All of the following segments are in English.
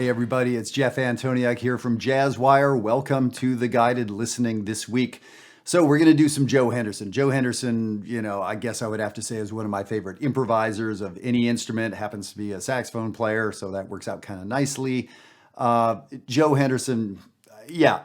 Hey everybody, it's Jeff Antoniuk here from Jazzwire. Welcome to the guided listening this week. So we're going to do some Joe Henderson. Joe Henderson, I guess I would have to say is one of my favorite improvisers of any instrument. Happens to be a saxophone player, so that works out kind of nicely. Joe Henderson, yeah,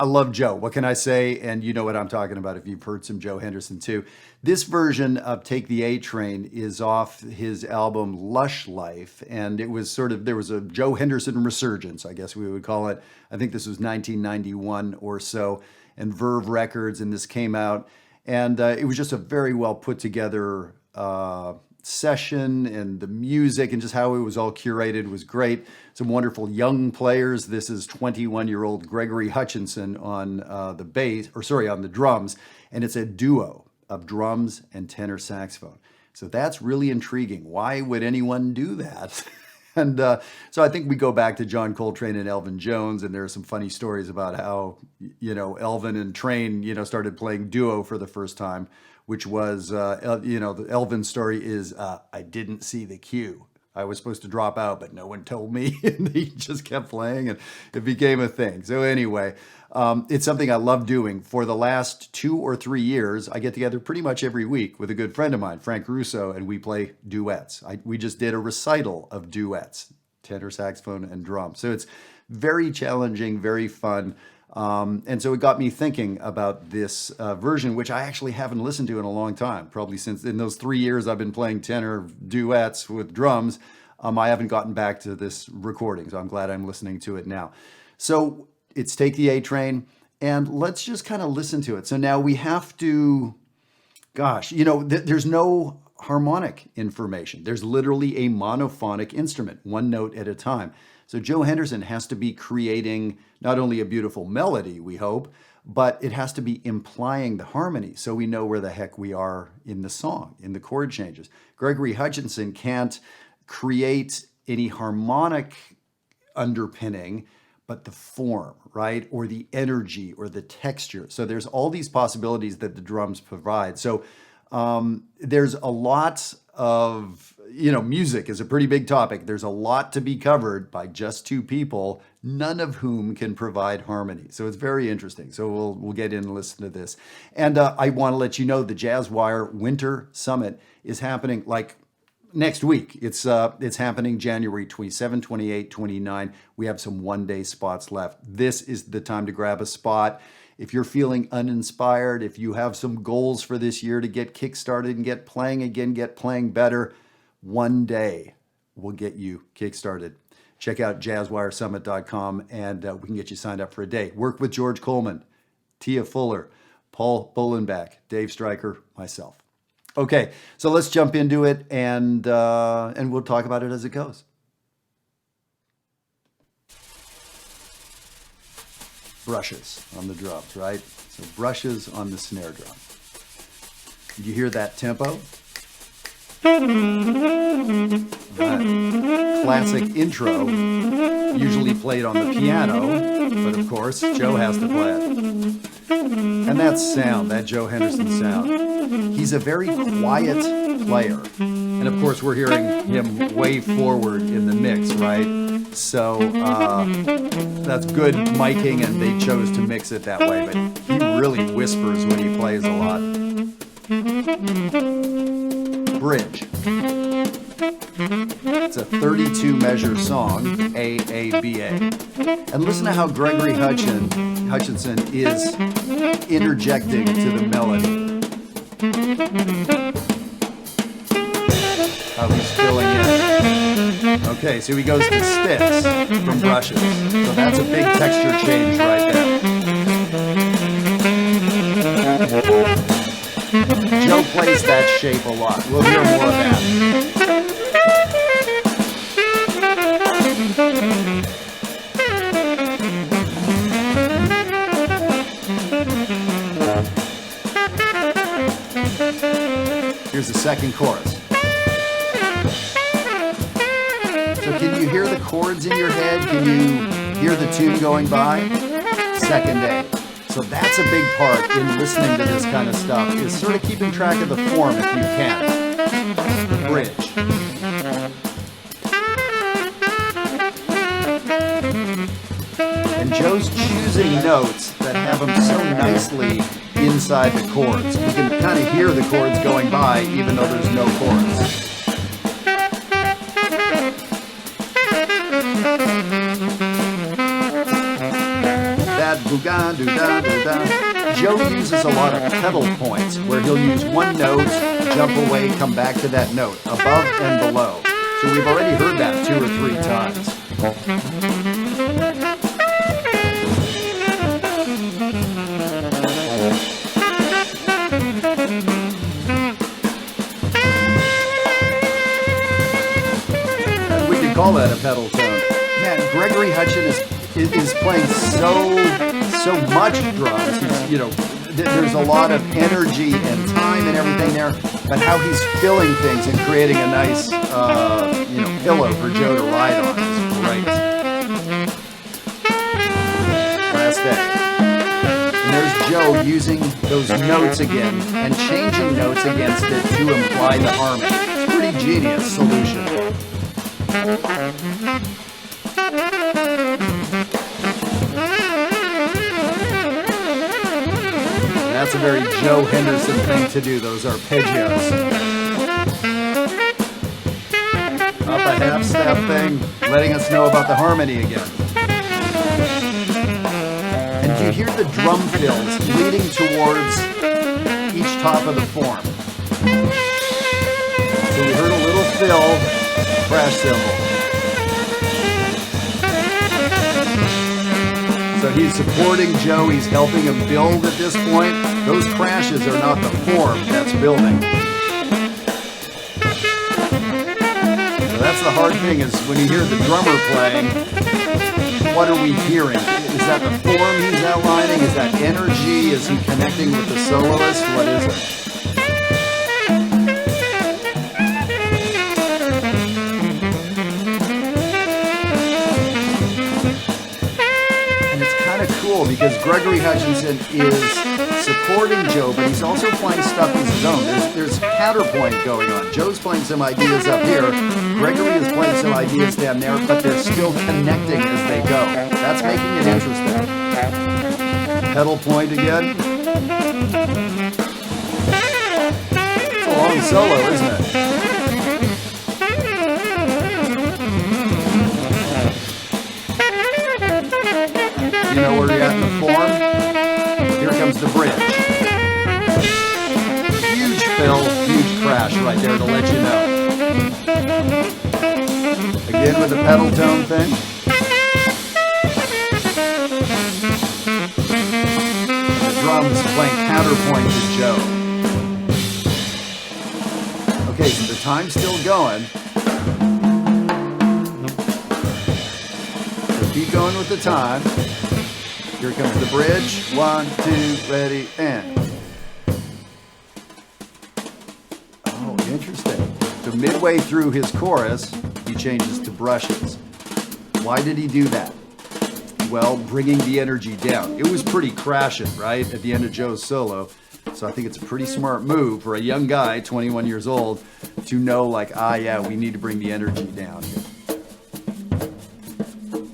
I love Joe. What can I say? And you know what I'm talking about if you've heard some Joe Henderson too. This version of Take the A Train is off his album Lush Life. And it was there was a Joe Henderson resurgence, I guess we would call it. I think this was 1991 or so, and Verve Records, and this came out. And it was just a very well put together session, and the music and just how it was all curated was great. Some wonderful young players. This is 21-year-old Gregory Hutchinson on the drums, and it's a duo of drums and tenor saxophone. So that's really intriguing. Why would anyone do that? And so I think we go back to John Coltrane and Elvin Jones, and there are some funny stories about how, Elvin and Train, started playing duo for the first time, which was, the Elvin story is, I didn't see the cue. I was supposed to drop out, but no one told me, and he just kept playing, and it became a thing. So anyway, it's something I love doing. For the last 2 or 3 years, I get together pretty much every week with a good friend of mine, Frank Russo, and we play duets. We just did a recital of duets, tenor, saxophone, and drum. So it's very challenging, very fun. And so it got me thinking about this version, which I actually haven't listened to in a long time, probably since in those 3 years I've been playing tenor duets with drums. I haven't gotten back to this recording, so I'm glad I'm listening to it now. So it's Take the A Train, and let's just kind of listen to it. So now we have to, there's no harmonic information. There's literally a monophonic instrument, one note at a time. So Joe Henderson has to be creating not only a beautiful melody, we hope, but it has to be implying the harmony so we know where the heck we are in the song, in the chord changes. Gregory Hutchinson can't create any harmonic underpinning, but the form, right? Or the energy or the texture. So there's all these possibilities that the drums provide. So there's a lot of, music is a pretty big topic. There's a lot to be covered by just two people, none of whom can provide harmony. So it's very interesting. So we'll get in and listen to this. And I want to let you know the Jazzwire Winter Summit is happening next week. It's happening January 27, 28, 29. We have some one-day spots left. This is the time to grab a spot. If you're feeling uninspired, if you have some goals for this year to get kickstarted and get playing again, get playing better, one day will get you kickstarted. Check out jazzwiresummit.com and we can get you signed up for a day. Work with George Coleman, Tia Fuller, Paul Bolenbach, Dave Stryker, myself. Okay, so let's jump into it and we'll talk about it as it goes. Brushes on the drums, right? So brushes on the snare drum. Did you hear that tempo? That classic intro, usually played on the piano, but of course, Joe has to play it. And that sound, that Joe Henderson sound. He's a very quiet player. And of course, we're hearing him way forward in the mix, right? So that's good miking, and they chose to mix it that way. But he really whispers when he plays a lot. Bridge. It's a 32 measure song, A, A, B, A. And listen to how Gregory Hutchinson is interjecting to the melody. How he's filling in. Okay, so he goes to sticks from brushes. So that's a big texture change right there. Joe plays that shape a lot. We'll hear more of that. Here's the second chorus. So can you hear the chords in your head? Can you hear the tune going by? Second A. So that's a big part in listening to this kind of stuff, is sort of keeping track of the form if you can. The bridge. Joe's choosing notes that have him so nicely inside the chords. You can kind of hear the chords going by even though there's no chords. That boo-ga-doo-da-doo-da. Joe uses a lot of pedal points where he'll use one note, jump away, come back to that note, above and below. So we've already heard that 2 or 3 times. And we could call that a pedal tone. Man, Gregory Hutchinson is playing so much drums. There's a lot of energy and time and everything there, but how he's filling things and creating a nice, pillow for Joe to ride on is great. Last day. And there's Joe using those notes again and changing notes against it to imply the harmony. It's a pretty genius solution. That's a very Joe Henderson thing to do, those arpeggios. Up a half step thing, letting us know about the harmony again. And you hear the drum fills leading towards each top of the form. So we heard a little fill, crash cymbal. So he's supporting Joe, he's helping him build at this point. Those crashes are not the form that's building. So that's the hard thing, is when you hear the drummer playing, what are we hearing? Is that the form he's outlining? Is that energy? Is he connecting with the soloist? What is it? Because Gregory Hutchinson is supporting Joe, but he's also playing stuff of his own. There's counterpoint going on. Joe's playing some ideas up here. Gregory is playing some ideas down there, but they're still connecting as they go. That's making it interesting. Pedal point again. It's a long solo, isn't it? You know where you're at in the form? Here comes the bridge. Huge fill, huge crash right there to let you know. Again with the pedal tone thing. The drums playing counterpoint to Joe. Okay, so the time's still going. So keep going with the time. Here comes the bridge. 1, 2, ready, and. Oh, interesting. So midway through his chorus, he changes to brushes. Why did he do that? Well, bringing the energy down. It was pretty crashing, right, at the end of Joe's solo. So I think it's a pretty smart move for a young guy, 21 years old, to know, like, yeah, we need to bring the energy down here.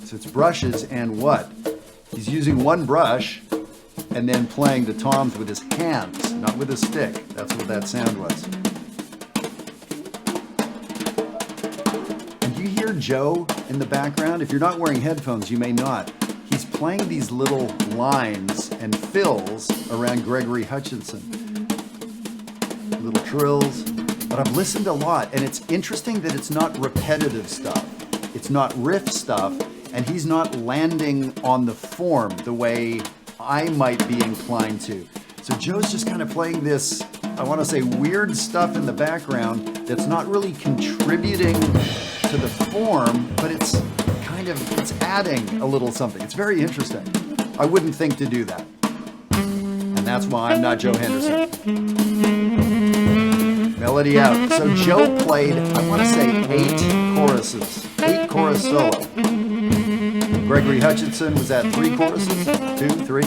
So it's brushes and what? He's using one brush and then playing the toms with his hands, not with a stick. That's what that sound was. And you hear Joe in the background? If you're not wearing headphones, you may not. He's playing these little lines and fills around Gregory Hutchinson. Little trills. But I've listened a lot, and it's interesting that it's not repetitive stuff. It's not riff stuff. And he's not landing on the form the way I might be inclined to. So Joe's just kind of playing this, I want to say, weird stuff in the background that's not really contributing to the form, but it's adding a little something. It's very interesting. I wouldn't think to do that. And that's why I'm not Joe Henderson. Melody out. So Joe played, I want to say, 8 choruses. 8 chorus solo. Gregory Hutchinson was at 3 choruses? 2, 3?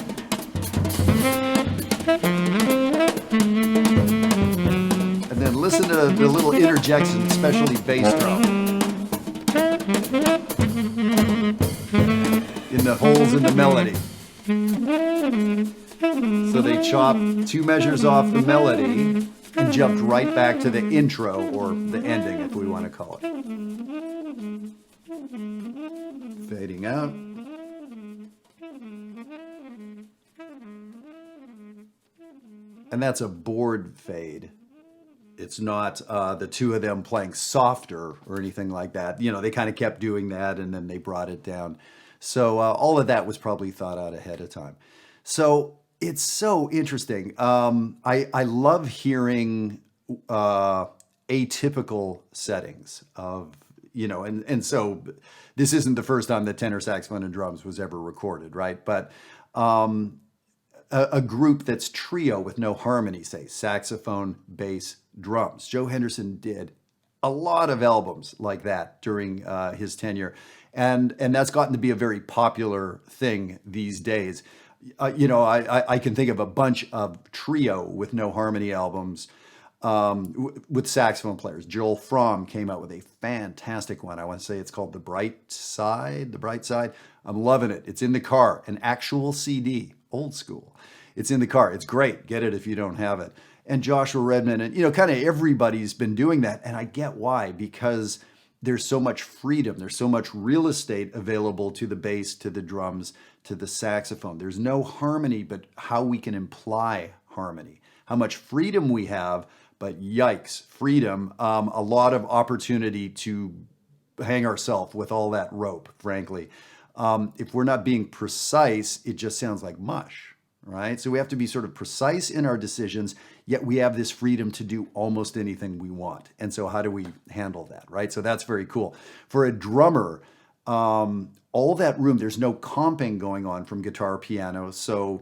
And then listen to the little interjection, especially bass drum. In the holes in the melody. So they chopped 2 measures off the melody and jumped right back to the intro, or the ending, if we want to call it. Fading out. And that's a board fade. It's not the two of them playing softer or anything like that. You know, they kind of kept doing that and then they brought it down. So all of that was probably thought out ahead of time. So it's so interesting. I love hearing atypical settings of, you know, and so this isn't the first time that tenor saxophone and drums was ever recorded, right? But a group that's trio with no harmony, say saxophone, bass, drums. Joe Henderson did a lot of albums like that during his tenure, and that's gotten to be a very popular thing these days. You know, I can think of a bunch of trio with no harmony albums with saxophone players. Joel Fromm came out with a fantastic one. I want to say it's called The Bright Side. The Bright Side. I'm loving it. It's in the car, an actual CD, old school. It's in the car. It's great. Get it if you don't have it. And Joshua Redman, and, you know, kind of everybody's been doing that. And I get why, because there's so much freedom. There's so much real estate available to the bass, to the drums, to the saxophone. There's no harmony, but how we can imply harmony, how much freedom we have, but yikes, freedom, a lot of opportunity to hang ourselves with all that rope, frankly. If we're not being precise, it just sounds like mush, right? So we have to be sort of precise in our decisions, yet we have this freedom to do almost anything we want. And so how do we handle that, right? So that's very cool. For a drummer, all that room, there's no comping going on from guitar, piano. So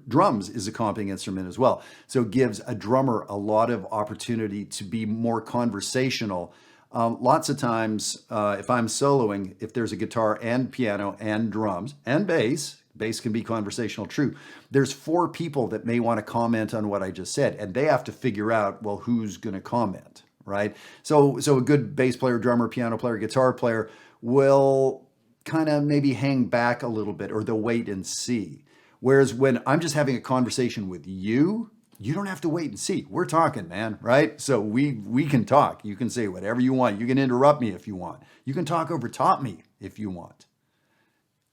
drums is a comping instrument as well. So it gives a drummer a lot of opportunity to be more conversational. Lots of times, if I'm soloing, if there's a guitar and piano and drums and bass can be conversational, true. There's 4 people that may want to comment on what I just said, and they have to figure out, well, who's going to comment, right? So a good bass player, drummer, piano player, guitar player will kind of maybe hang back a little bit, or they'll wait and see. Whereas when I'm just having a conversation with you, you don't have to wait and see. We're talking, man, right? So we can talk. You can say whatever you want. You can interrupt me if you want. You can talk over top me if you want.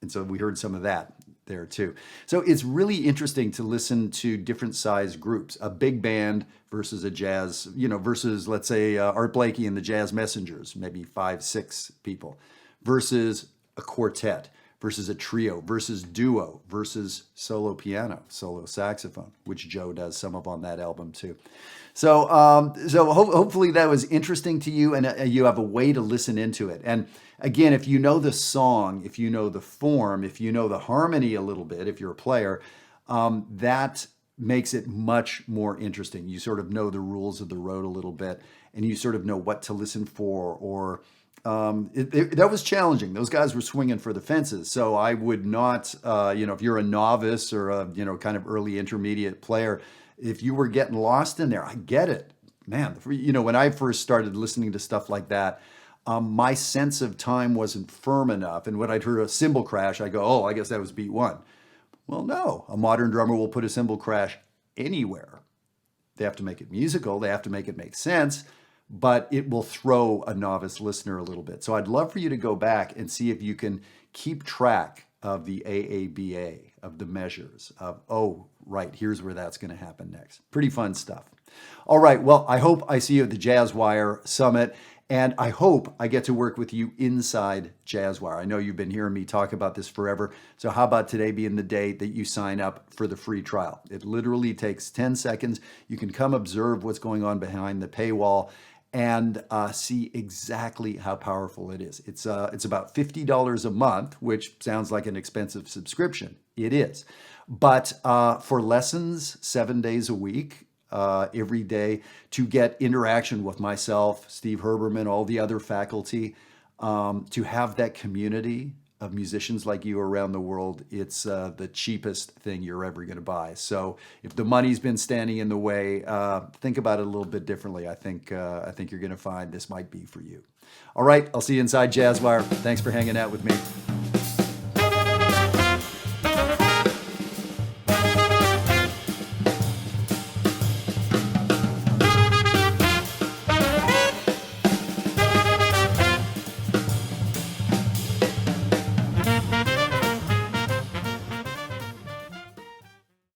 And so we heard some of that there too. So it's really interesting to listen to different size groups, a big band versus a jazz, you know, versus let's say Art Blakey and the Jazz Messengers, maybe 5, 6 people, versus a quartet, versus a trio, versus duo, versus solo piano, solo saxophone, which Joe does some of on that album too. So hopefully that was interesting to you, and you have a way to listen into it. And again, if you know the song, if you know the form, if you know the harmony a little bit, if you're a player, that makes it much more interesting. You sort of know the rules of the road a little bit, and you sort of know what to listen for, or that was challenging. Those guys were swinging for the fences. So I would not, if you're a novice or a, kind of early intermediate player, if you were getting lost in there, I get it, man. When I first started listening to stuff like that, my sense of time wasn't firm enough. And when I'd heard a cymbal crash, I go, oh, I guess that was beat 1. Well, no, a modern drummer will put a cymbal crash anywhere. They have to make it musical. They have to make it make sense. But it will throw a novice listener a little bit. So I'd love for you to go back and see if you can keep track of the AABA, of the measures, of, oh, right, here's where that's going to happen next. Pretty fun stuff. All right, well, I hope I see you at the Jazzwire Summit, and I hope I get to work with you inside Jazzwire. I know you've been hearing me talk about this forever, so how about today being the day that you sign up for the free trial? It literally takes 10 seconds. You can come observe what's going on behind the paywall and see exactly how powerful it is. It's about $50 a month, which sounds like an expensive subscription. It is. But for lessons 7 days a week, every day, to get interaction with myself, Steve Herberman, all the other faculty, to have that community of musicians like you around the world, it's the cheapest thing you're ever going to buy. So if the money's been standing in the way, think about it a little bit differently. I think you're going to find this might be for you. All right, I'll see you inside Jazzwire. Thanks for hanging out with me.